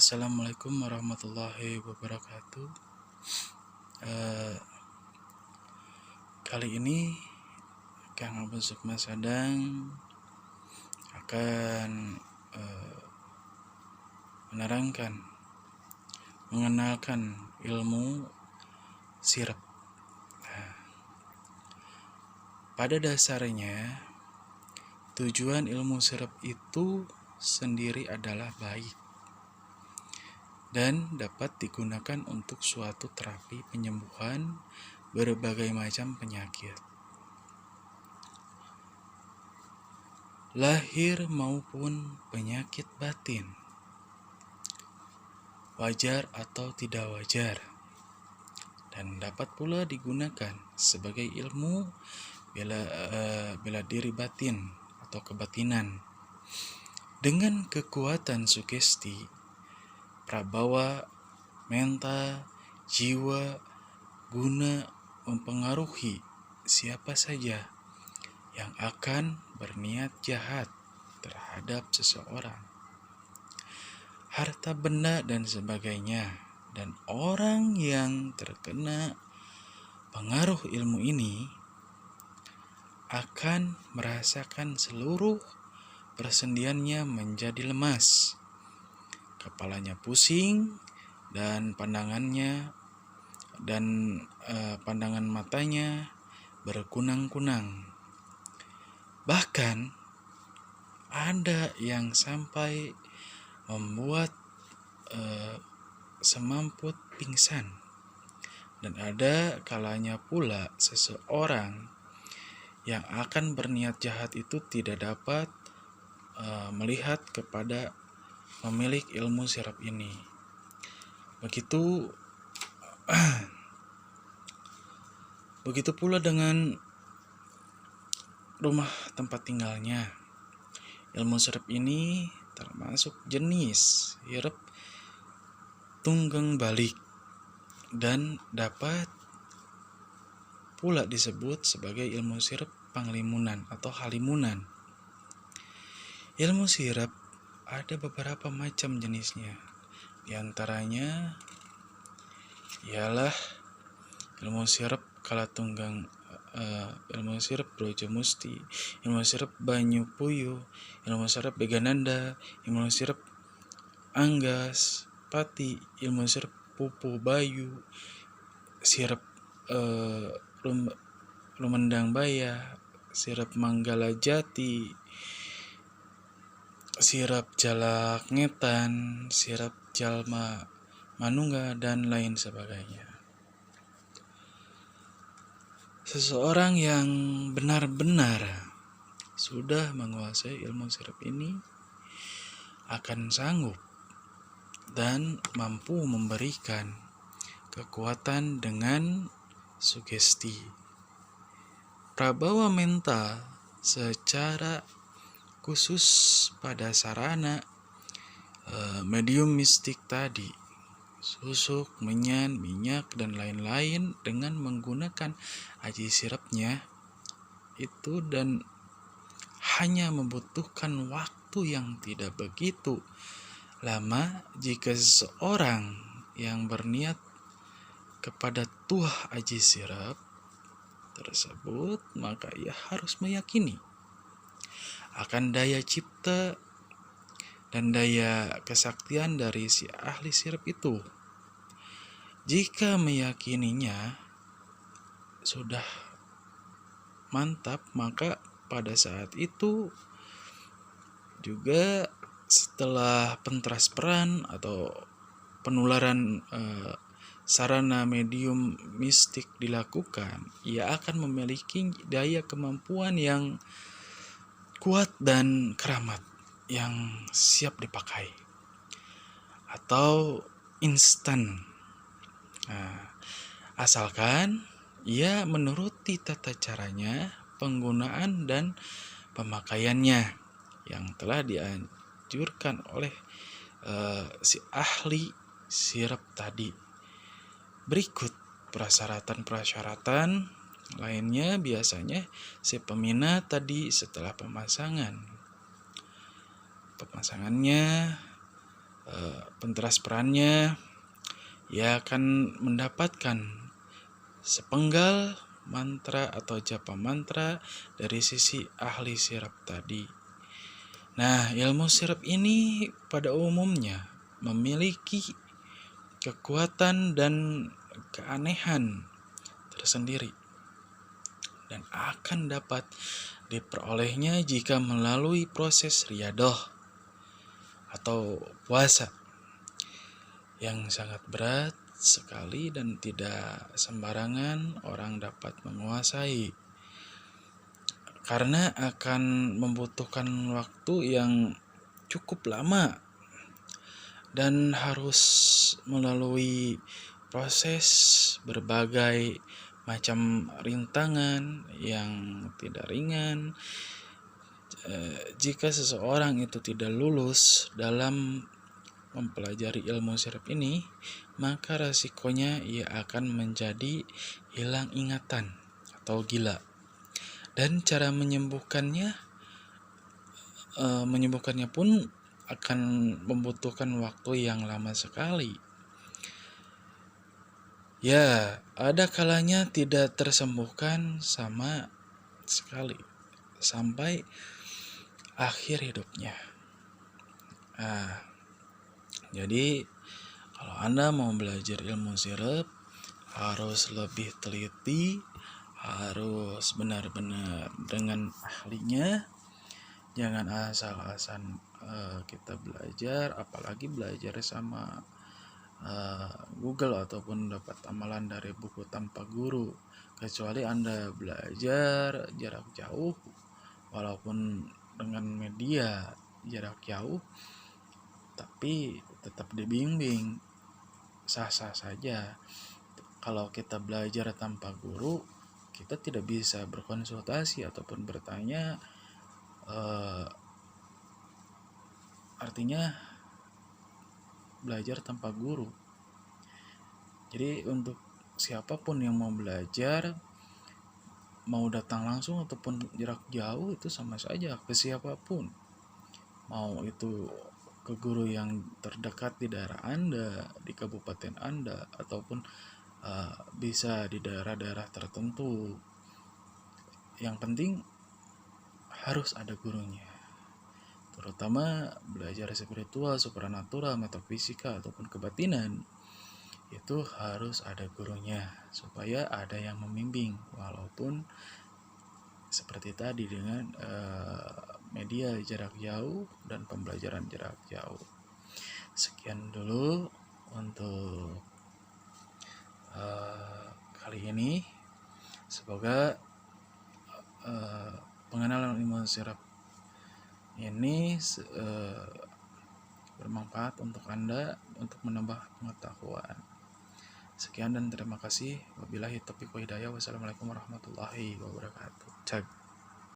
Assalamualaikum warahmatullahi wabarakatuh. Kali ini Kang Abu Sukma Sadang akan mengenalkan ilmu sirep. Pada dasarnya, tujuan ilmu sirep itu sendiri adalah baik dan dapat digunakan untuk suatu terapi penyembuhan berbagai macam penyakit, lahir maupun penyakit batin, wajar atau tidak wajar, dan dapat pula digunakan sebagai ilmu bela diri batin atau kebatinan dengan kekuatan sugesti, prabawa, menta, jiwa, guna mempengaruhi siapa saja yang akan berniat jahat terhadap seseorang, harta benda dan sebagainya. Dan orang yang terkena pengaruh ilmu ini akan merasakan seluruh persendiannya menjadi lemas, kepalanya pusing, dan pandangan matanya berkunang-kunang. Bahkan ada yang sampai membuat semamput pingsan, dan ada kalanya pula seseorang yang akan berniat jahat itu tidak dapat melihat kepada pemilik ilmu sirap ini. Begitu pula dengan rumah tempat tinggalnya. Ilmu sirap ini termasuk jenis sirap tunggang balik dan dapat pula disebut sebagai ilmu sirap panglimunan atau halimunan. Ilmu sirap ada beberapa macam jenisnya. Di antaranya ialah ilmu sirap kalatunggang, ilmu sirap Brojo Musti, ilmu sirap Banyu Puyuh, ilmu sirap Begananda, ilmu sirap Anggas Pati, ilmu sirap Pupu Bayu, sirap Lumendang Baya, sirap Manggala Jati, sirap Jalak Ngetan, sirap Jalma Manungga, dan lain sebagainya. Seseorang yang benar-benar sudah menguasai ilmu sirap ini akan sanggup dan mampu memberikan kekuatan dengan sugesti, prabawa menta secara khusus pada sarana medium mistik tadi, susuk, menyan, minyak, dan lain-lain, dengan menggunakan aji sirapnya itu, dan hanya membutuhkan waktu yang tidak begitu lama. Jika seseorang yang berniat kepada tuah aji sirap tersebut, maka ia harus meyakini akan daya cipta dan daya kesaktian dari si ahli sirap itu. Jika meyakininya sudah mantap, maka pada saat itu juga setelah pentransferan atau penularan sarana medium mistik dilakukan, ia akan memiliki daya kemampuan yang kuat dan keramat yang siap dipakai atau instan. Asalkan ia menuruti tata caranya, penggunaan dan pemakaiannya yang telah dianjurkan oleh si ahli sirap tadi. Berikut persyaratan lainnya biasanya si peminat tadi setelah pemasangannya pentransferannya, ia akan mendapatkan sepenggal mantra atau japa mantra dari sisi ahli sirap tadi. Nah, ilmu sirap ini pada umumnya memiliki kekuatan dan keanehan tersendiri dan akan dapat diperolehnya jika melalui proses riyadah atau puasa yang sangat berat sekali dan tidak sembarangan orang dapat menguasai, karena akan membutuhkan waktu yang cukup lama dan harus melalui proses berbagai macam rintangan yang tidak ringan. Jika seseorang itu tidak lulus dalam mempelajari ilmu sirap ini, maka resikonya ia akan menjadi hilang ingatan atau gila. Dan cara menyembuhkannya pun akan membutuhkan waktu yang lama sekali. Ya, ada kalanya tidak tersembuhkan sama sekali sampai akhir hidupnya. Jadi kalau Anda mau belajar ilmu sirap, harus lebih teliti, harus benar-benar dengan ahlinya. Jangan asal-asalan kita belajar, apalagi belajar sama Google ataupun dapat amalan dari buku tanpa guru. Kecuali Anda belajar jarak jauh, walaupun dengan media jarak jauh, tapi tetap dibimbing, sah-sah saja. Kalau kita belajar tanpa guru, kita tidak bisa berkonsultasi ataupun bertanya, artinya belajar tanpa guru. Jadi untuk siapapun yang mau belajar, mau datang langsung ataupun jarak jauh, itu sama saja ke siapapun. Mau itu ke guru yang terdekat di daerah Anda, di kabupaten Anda, ataupun bisa di daerah-daerah tertentu. Yang penting harus ada gurunya. Terutama belajar spiritual, supranatural, metafisika ataupun kebatinan, itu harus ada gurunya supaya ada yang membimbing, walaupun seperti tadi dengan media jarak jauh dan pembelajaran jarak jauh. Sekian dulu untuk kali ini. Semoga pengenalan ilmu sirap ini bermanfaat untuk Anda untuk menambah pengetahuan. Sekian dan terima kasih. Wabillahi taufiq wa hidayah. Wassalamualaikum warahmatullahi wabarakatuh.